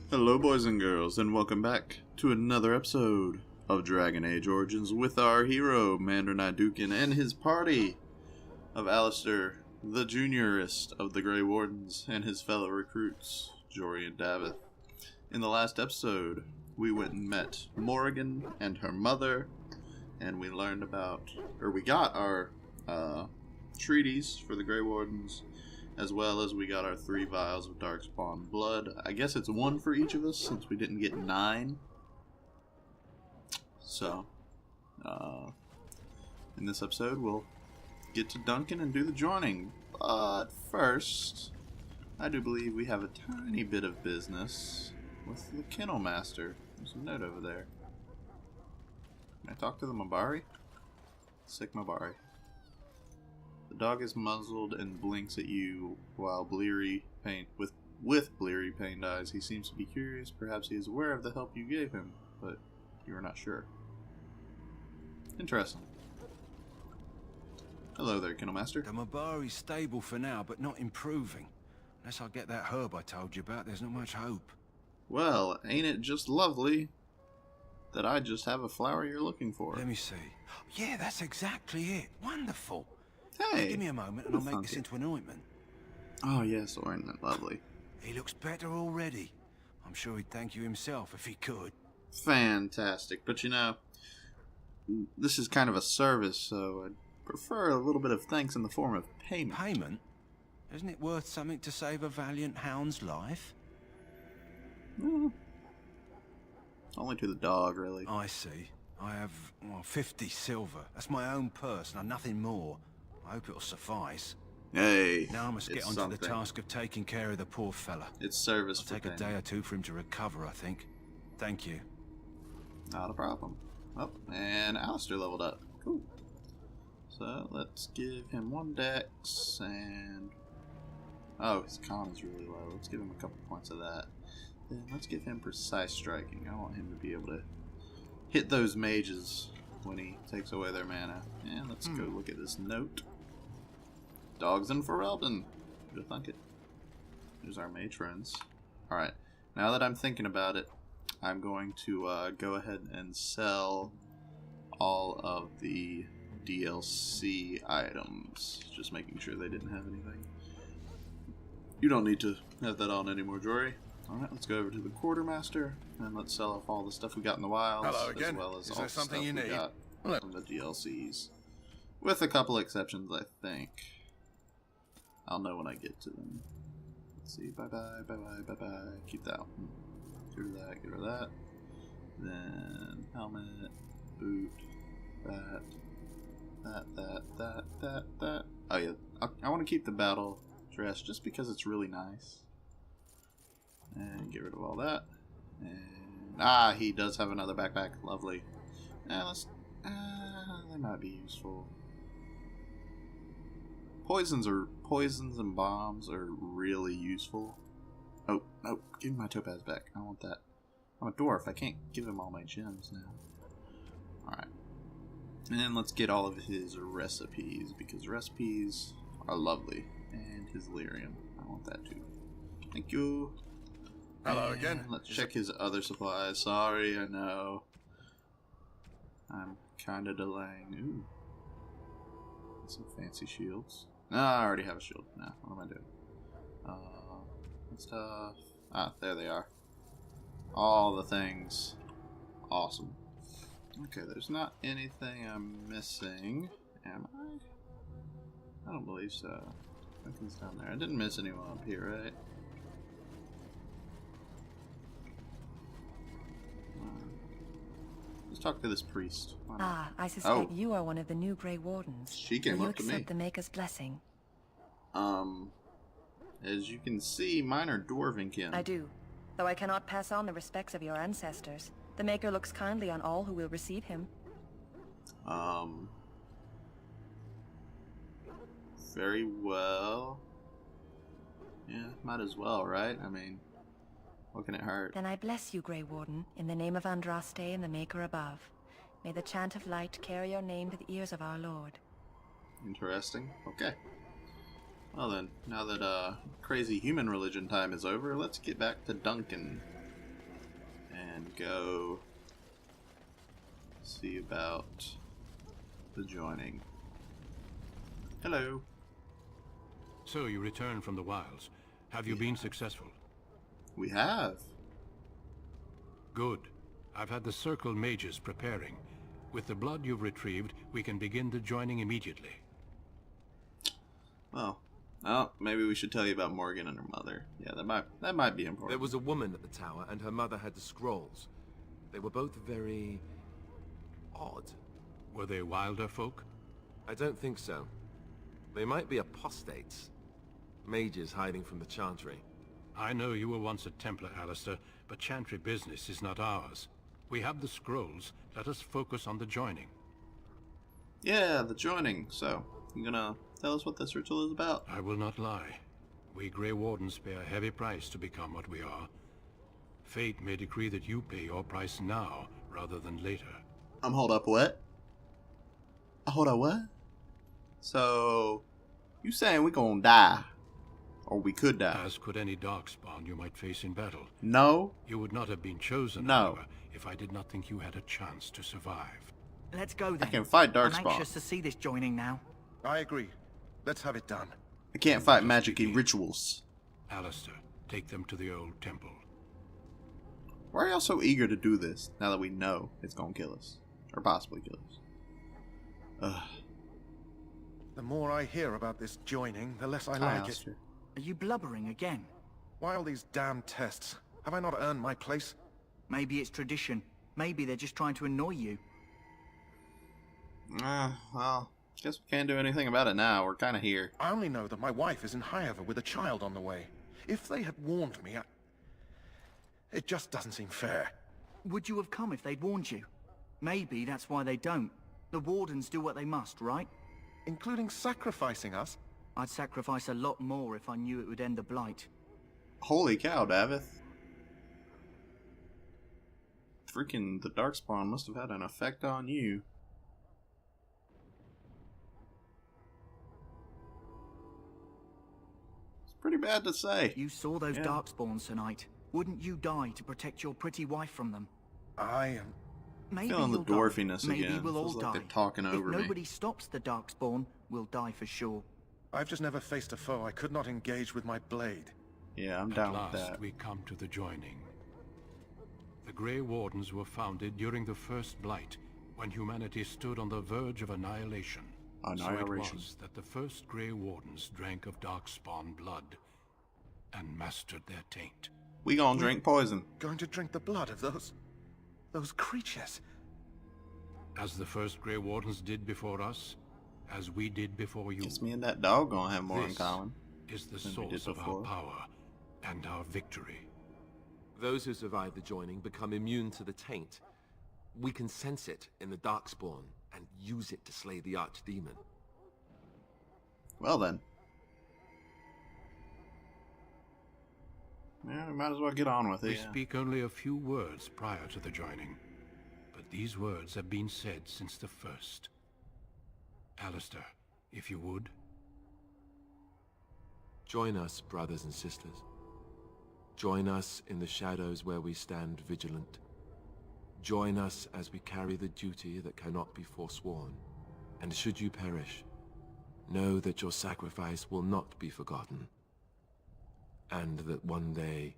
Hello, boys and girls, and welcome back to another episode of Dragon Age Origins with our hero, Duncan, and his party of Alistair, the juniorist of the Grey Wardens, and his fellow recruits, Jory and Davith. In the last episode, we went and met Morrigan and her mother, and we learned about, or we got our treaties for the Grey Wardens, as well as we got our 3 vials of Darkspawn blood. I guess it's 1 for each of us, since we didn't get 9. So, in this episode, we'll get to Duncan and do the joining. But first, I do believe we have a tiny bit of business with the Kennel Master. There's a note over there. Can I talk to the Mabari? Sick Mabari. The dog is muzzled and blinks at you while with bleary pained eyes. He seems to be curious. Perhaps he is aware of the help you gave him, but you are not sure. Interesting. Hello there, Kennel Master. The Mabari's stable for now, but not improving. Unless I get that herb I told you about, there's not much hope. Well, ain't it just lovely that I just have a flower you're looking for? Let me see. Yeah, that's exactly it. Wonderful. Hey! Give me a moment and I'll make this into an ointment. Oh yes, ointment, lovely. He looks better already. I'm sure he'd thank you himself if he could. Fantastic. But you know, this is kind of a service, so I'd prefer a little bit of thanks in the form of payment. Payment? Isn't it worth something to save a valiant hound's life? Only to the dog, really. I see. I have, 50 silver. That's my own purse, and nothing more. I hope it'll suffice. Hey, now I must get onto the task of taking care of the poor fella. It's service It'll take a day or 2 for him to recover, I think. Thank you. Not a problem. Oh, and Alistair leveled up. Cool. So let's give him 1 dex and... Oh, his con is really low. Let's give him a couple points of that. Then let's give him precise striking. I want him to be able to hit those mages when he takes away their mana. And let's go look at this note. Dogs in Ferelden. Who'd have thunk it? There's our mage friends. Alright, now that I'm thinking about it, I'm going to go ahead and sell all of the DLC items. Just making sure they didn't have anything. You don't need to have that on anymore, Jory. Alright, let's go over to the Quartermaster, and let's sell off all the stuff we got in the wilds. Hello again. As well as Is all there the something stuff you we need? got from the DLCs. With a couple exceptions, I think. I'll know when I get to them. Let's see. Bye-bye, bye-bye, bye-bye. Keep that one. Get rid of that, get rid of that. Then, helmet, boot, that. Oh yeah, I want to keep the battle dress just because it's really nice. And get rid of all that. And, he does have another backpack. Lovely. They might be useful. Poisons and bombs are really useful. Oh, no, give me my topaz back. I want that. I'm a dwarf. I can't give him all my gems now. Alright. And let's get all of his recipes, because recipes are lovely. And his lyrium. I want that too. Thank you. Hello and again. Let's check his other supplies. Sorry, I know. I'm kind of delaying. Ooh. Some fancy shields. No, I already have a shield. Nah, what am I doing? Stuff. There they are. All the things. Awesome. Okay, there's not anything I'm missing. Am I? I don't believe so. Nothing's down there. I didn't miss anyone up here, right? Let's talk to this priest. I suspect you are one of the new Grey Wardens. She came up to me. Will you accept the Maker's blessing? As you can see, mine are Dwarvenkin. I do. Though I cannot pass on the respects of your ancestors, the Maker looks kindly on all who will receive him. Very well. Yeah, might as well, right? I mean, what can it hurt? Then I bless you, Grey Warden, in the name of Andraste and the Maker above. May the chant of light carry your name to the ears of our Lord. Interesting. Okay. Well then, now that crazy human religion time is over, let's get back to Duncan. and go see about the joining. Hello. So you returned from the wilds. Have you been successful? We have. Good. I've had the Circle mages preparing. With the blood you've retrieved, we can begin the joining immediately. Well, maybe we should tell you about Morgan and her mother. Yeah, that might be important. There was a woman at the tower, and her mother had the scrolls. They were both very odd. Were they wilder folk? I don't think so. They might be apostates. Mages hiding from the Chantry. I know you were once a Templar, Alistair, but Chantry business is not ours. We have the scrolls. Let us focus on the joining. Yeah, the joining. So, you gonna tell us what this ritual is about? I will not lie. We Grey Wardens pay a heavy price to become what we are. Fate may decree that you pay your price now, rather than later. Hold up, what? Hold up, what? So, you saying we gonna die? Or we could die? As could any darkspawn you might face in battle. No. You would not have been chosen, No. however, if I did not think you had a chance to survive. Let's go then. I can fight I'm darkspawn. anxious to see this joining now. I agree. Let's have it done. I can't fight Just magic begin. rituals. Alistair, take them to the old temple. Why are y'all so eager to do this, now that we know it's gonna kill us? Or possibly kill us? Ugh. The more I hear about this joining, the less I Hi, like it. Alistair. Are you blubbering again? Why all these damn tests? Have I not earned my place? Maybe it's tradition. Maybe they're just trying to annoy you. Well, guess we can't do anything about it now. We're kind of here. I only know that my wife is in Highover with a child on the way. If they had warned me, it just doesn't seem fair. Would you have come if they'd warned you? Maybe that's why they don't. The Wardens do what they must, right? Including sacrificing us? I'd sacrifice a lot more if I knew it would end the Blight. Holy cow, Davith. Freaking the Darkspawn must have had an effect on you. It's pretty bad to say. You saw those Yeah. Darkspawns tonight. Wouldn't you die to protect your pretty wife from them? I am... Maybe Feeling the you'll die. dwarfiness Maybe again. we'll all Feels like die. they're talking over if me. nobody stops the Darkspawn, we'll die for sure. I've just never faced a foe I could not engage with my blade. Yeah, I'm At down with last, that. we come to the joining. The Grey Wardens were founded during the First Blight, when humanity stood on the verge of annihilation. Annihilation. So it was that the first Grey Wardens drank of Darkspawn blood and mastered their taint. We gonna drink poison. Going to drink the blood of those creatures. As the first Grey Wardens did before us, as we did before you. Guess me and that dog gonna have more in This common. is the than we did source of our before. power and our victory. Those who survive the joining become immune to the taint. We can sense it in the Darkspawn and use it to slay the Archdemon. Well then. Yeah, we might as well get on with it. We yeah. speak only a few words prior to the joining, but these words have been said since the first. Alistair, if you would. Join us, brothers and sisters. Join us in the shadows where we stand vigilant. Join us as we carry the duty that cannot be forsworn. And should you perish, know that your sacrifice will not be forgotten. And that one day,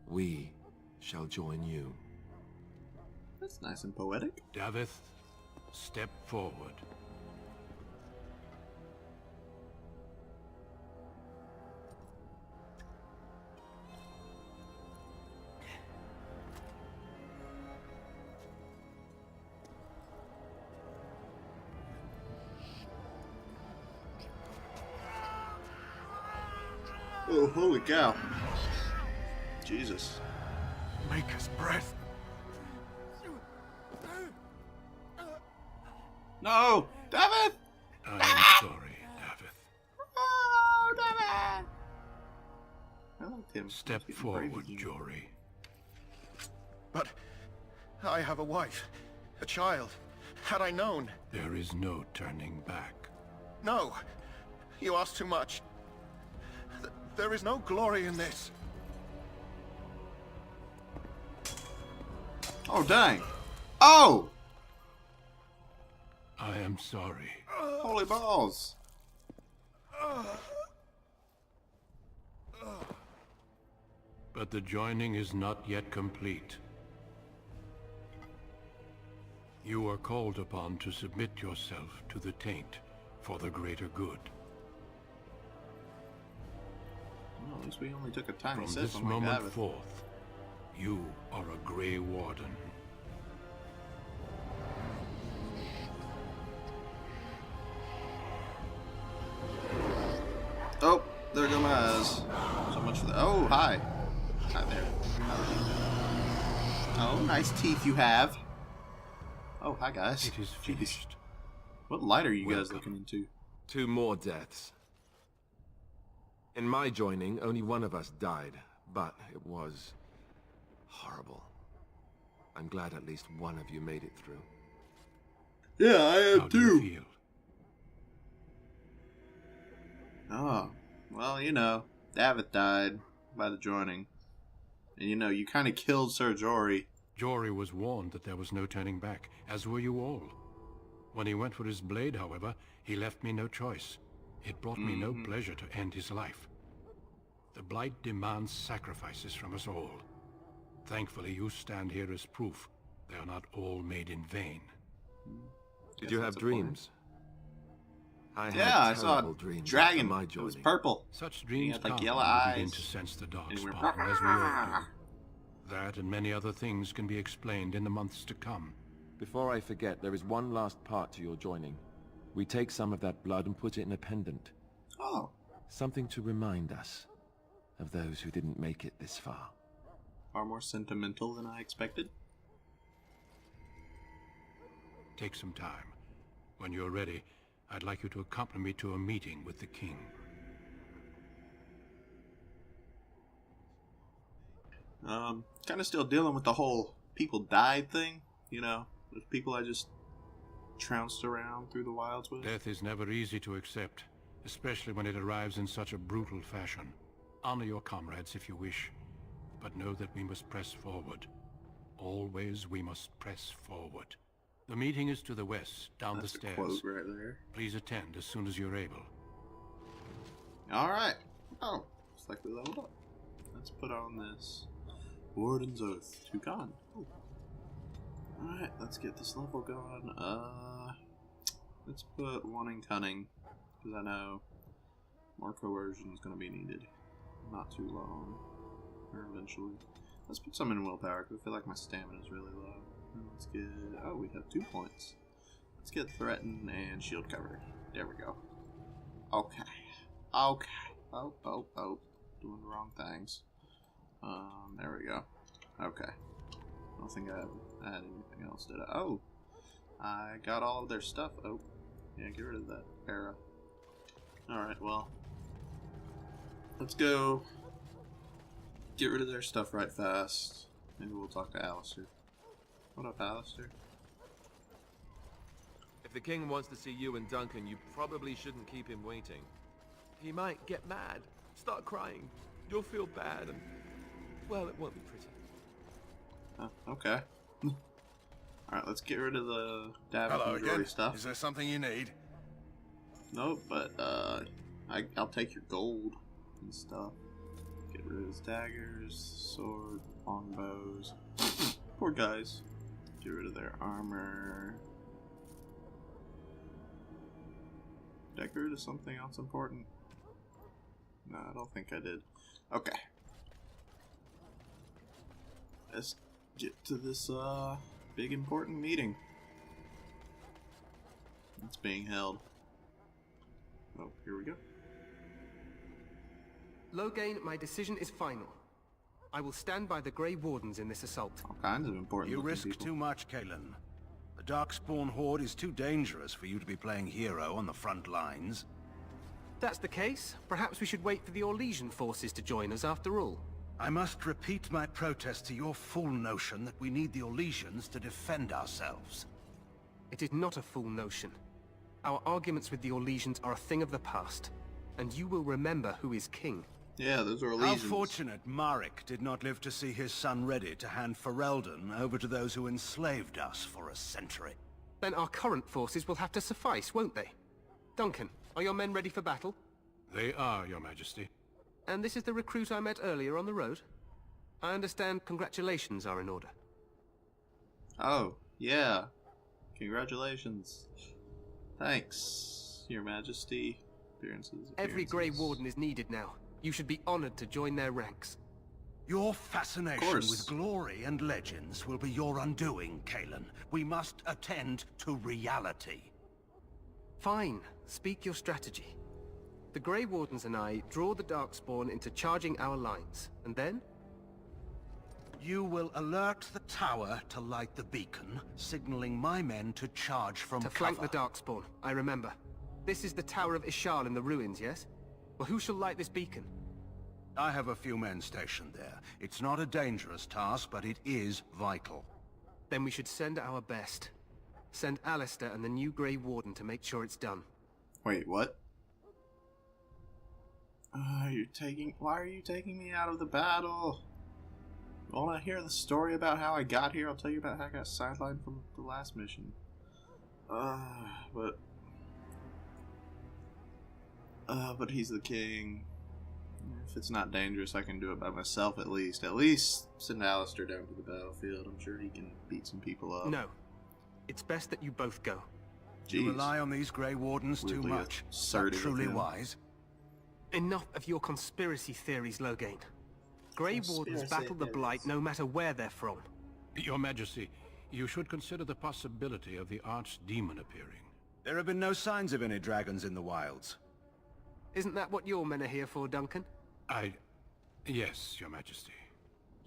we shall join you. That's nice and poetic. Davith, step forward. Oh, holy cow. Jesus. Maker's breath. No! Davith! I am sorry, Davith. Oh, Davith! I liked him. Step He's getting brave forward, again. Jory. But I have a wife, a child. Had I known... There is no turning back. No! You ask too much. There is no glory in this. Oh, dang. Oh! I am sorry. Holy balls. But the joining is not yet complete. You are called upon to submit yourself to the taint for the greater good. Well, at least we only took a tiny From sip. this moment forth, you are a Grey Warden. Oh, there go my eyes. So much for that. Oh, hi. Hi there. Oh, nice teeth you have. Oh, hi guys. It is finished. What light are you guys Welcome. looking into? 2 more deaths. In my joining, only one of us died, but it was horrible. I'm glad at least one of you made it through. Yeah, I am How do you feel? Oh, well, you know, David died by the joining. And you know, you kind of killed Sir Jory. Jory was warned that there was no turning back, as were you all. When he went for his blade, however, he left me no choice. It brought me no pleasure to end his life. The Blight demands sacrifices from us all. Thankfully, you stand here as proof they are not all made in vain. Did you have dreams? I Yeah, I had saw terrible a dreams dragon. after my It was joining. purple. Such He dreams had, like, come yellow when you begin eyes. to sense the dark And he went, spot, and as we all do. That and many other things can be explained in the months to come. Before I forget, there is one last part to your joining. We take some of that blood and put it in a pendant. Oh, Something to remind us of those who didn't make it this far. far more sentimental than I expected. Take some time. When you're ready, I'd like you to accompany me to a meeting with the king. Kind of still dealing with the whole people died thing, you know, those people I just trounced around through the wilds with. Death is never easy to accept, especially when it arrives in such a brutal fashion. Honor your comrades if you wish, but know that we must press forward. Always we must press forward. The meeting is to the west, down That's the a stairs. quote right there. Please attend as soon as you're able. Alright. Oh, looks like we leveled up. Let's put on this Warden's Oath to Khan. Alright, let's get this level going. Let's put 1 in Cunning, because I know more coercion is going to be needed. Not too long. Or eventually. Let's put some in Willpower, because I feel like my stamina is really low. And let's get... oh, we have 2 points. Let's get Threaten and Shield Cover. There we go. Okay. Okay. Oh. Doing the wrong things. There we go. Okay. I don't think I had anything else, did I? Oh! I got all of their stuff. Oh. Yeah, get rid of that era. Alright, well. Let's go get rid of their stuff right fast. Maybe we'll talk to Alistair. What up, Alistair? If the king wants to see you and Duncan, you probably shouldn't keep him waiting. He might get mad, start crying. You'll feel bad and, well, it won't be pretty. Okay. Alright, let's get rid of the David Hello and Jory again. stuff. Is there something you need? Nope, but I'll take your gold and stuff. Get rid of his daggers, sword, longbows. Poor guys. Get rid of their armor. Did I get rid of something else important? No, I don't think I did. Okay. Let's get to this big important meeting. It's being held. Oh, here we go. Loghain, my decision is final. I will stand by the Grey Wardens in this assault. All kinds of important You looking risk people. too much, Kalen. The Darkspawn Horde is too dangerous for you to be playing hero on the front lines. If that's the case, perhaps we should wait for the Orlesian forces to join us after all. I must repeat my protest to your fool notion that we need the Orlesians to defend ourselves. It is not a fool notion. Our arguments with the Orlesians are a thing of the past, and you will remember who is king. Yeah, those are How legions. fortunate Marek did not live to see his son ready to hand Ferelden over to those who enslaved us for a century. Then our current forces will have to suffice, won't they? Duncan, are your men ready for battle? They are, Your Majesty. And this is the recruit I met earlier on the road? I understand congratulations are in order. Oh, yeah. Congratulations. Thanks, Your Majesty. Appearances. Every Grey Warden is needed now. You should be honored to join their ranks. Your fascination with glory and legends will be your undoing, Kalen. We must attend to reality. Fine. Speak your strategy. The Grey Wardens and I draw the Darkspawn into charging our lines, and then? You will alert the tower to light the beacon, signaling my men to charge from cover. To flank the Darkspawn, I remember. This is the Tower of Ishal in the ruins, yes? Well, who shall light this beacon? I have a few men stationed there. It's not a dangerous task, but it is vital. Then we should send our best. Send Alistair and the new Grey Warden to make sure it's done. Wait, what? Why are you taking me out of the battle? Want to hear the story about how I got here? I'll tell you about how I got sidelined from the last mission. But he's the king. If it's not dangerous, I can do it by myself at least. At least send Alistair down to the battlefield. I'm sure he can beat some people up. No. It's best that you both go. You rely on these Grey Wardens too much. Is that truly wise? Enough of your conspiracy theories, Loghain. Grey Wardens battle the Blight no matter where they're from. Your Majesty, you should consider the possibility of the Archdemon appearing. There have been no signs of any dragons in the wilds. Isn't that what your men are here for, Duncan? Yes, Your Majesty.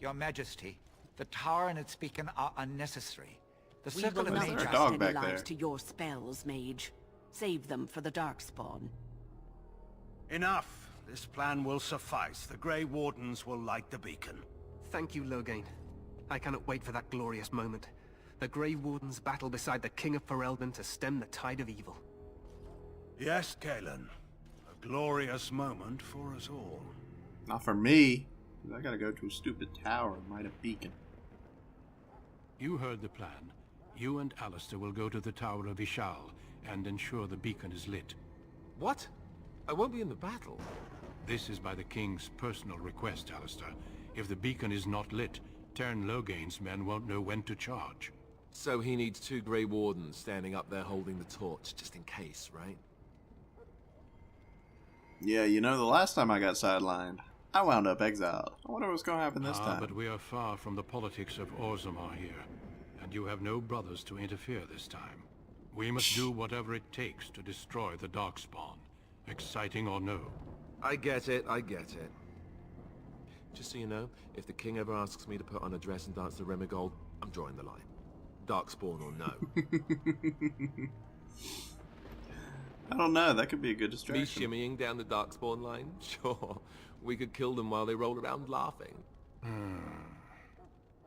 Your Majesty, the tower and its beacon are unnecessary. The We circle will of not nature... trust any lives to your spells, mage. Save them for the Darkspawn. Enough. This plan will suffice. The Grey Wardens will light the beacon. Thank you, Loghain. I cannot wait for that glorious moment. The Grey Wardens battle beside the King of Ferelden to stem the tide of evil. Yes, Kalen. A glorious moment for us all. Not for me. I gotta go to a stupid tower and light a beacon. You heard the plan. You and Alistair will go to the Tower of Ishal and ensure the beacon is lit. What? I won't be in the battle. This is by the King's personal request, Alistair. If the beacon is not lit, Tern Loghain's men won't know when to charge. So he needs 2 Grey Wardens standing up there holding the torch, just in case, right? Yeah, you know, the last time I got sidelined, I wound up exiled. I wonder what's gonna happen this time. But we are far from the politics of Orzammar here, and you have no brothers to interfere this time. We must do whatever it takes to destroy the Darkspawn, exciting or no. I get it, I get it. Just so you know, if the king ever asks me to put on a dress and dance the Remigold, I'm drawing the line. Darkspawn or no. I don't know, that could be a good distraction. Me shimmying down the Darkspawn line? Sure. We could kill them while they roll around laughing.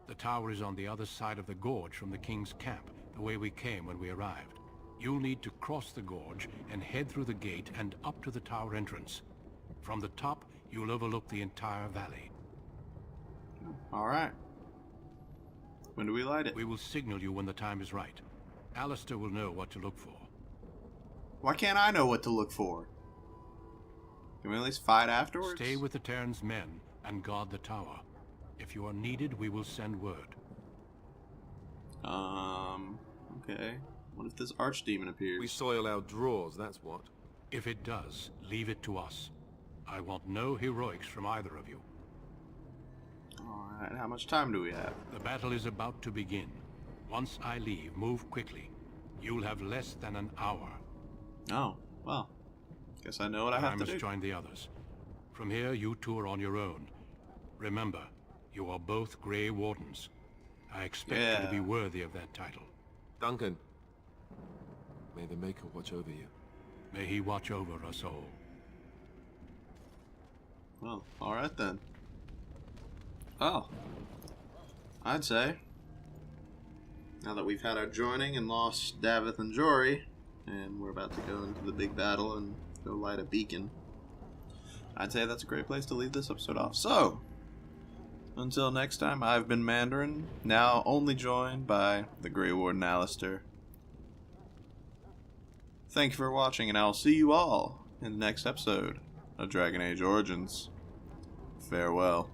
The tower is on the other side of the gorge from the King's camp, the way we came when we arrived. You'll need to cross the gorge and head through the gate and up to the tower entrance. From the top, you'll overlook the entire valley. Alright. When do we light it? We will signal you when the time is right. Alistair will know what to look for. Why can't I know what to look for? Can we at least fight afterwards? Stay with the Terran's men and guard the tower. If you are needed, we will send word. Okay. What if this archdemon appears? We soil our drawers, that's what. If it does, leave it to us. I want no heroics from either of you. Alright, how much time do we have? The battle is about to begin. Once I leave, move quickly. You'll have less than an hour. Oh, well. Guess I know what I have to do. I must join the others. From here, you two are on your own. Remember, you are both Grey Wardens. I expect you to be worthy of that title. Duncan, may the Maker watch over you. May he watch over us all. Well, alright then. Oh. I'd say, now that we've had our joining and lost Davith and Jory, and we're about to go into the big battle and go light a beacon, I'd say that's a great place to leave this episode off. So, until next time, I've been Mandarin, now only joined by the Grey Warden Alistair. Thank you for watching, and I'll see you all in the next episode of Dragon Age Origins. Farewell.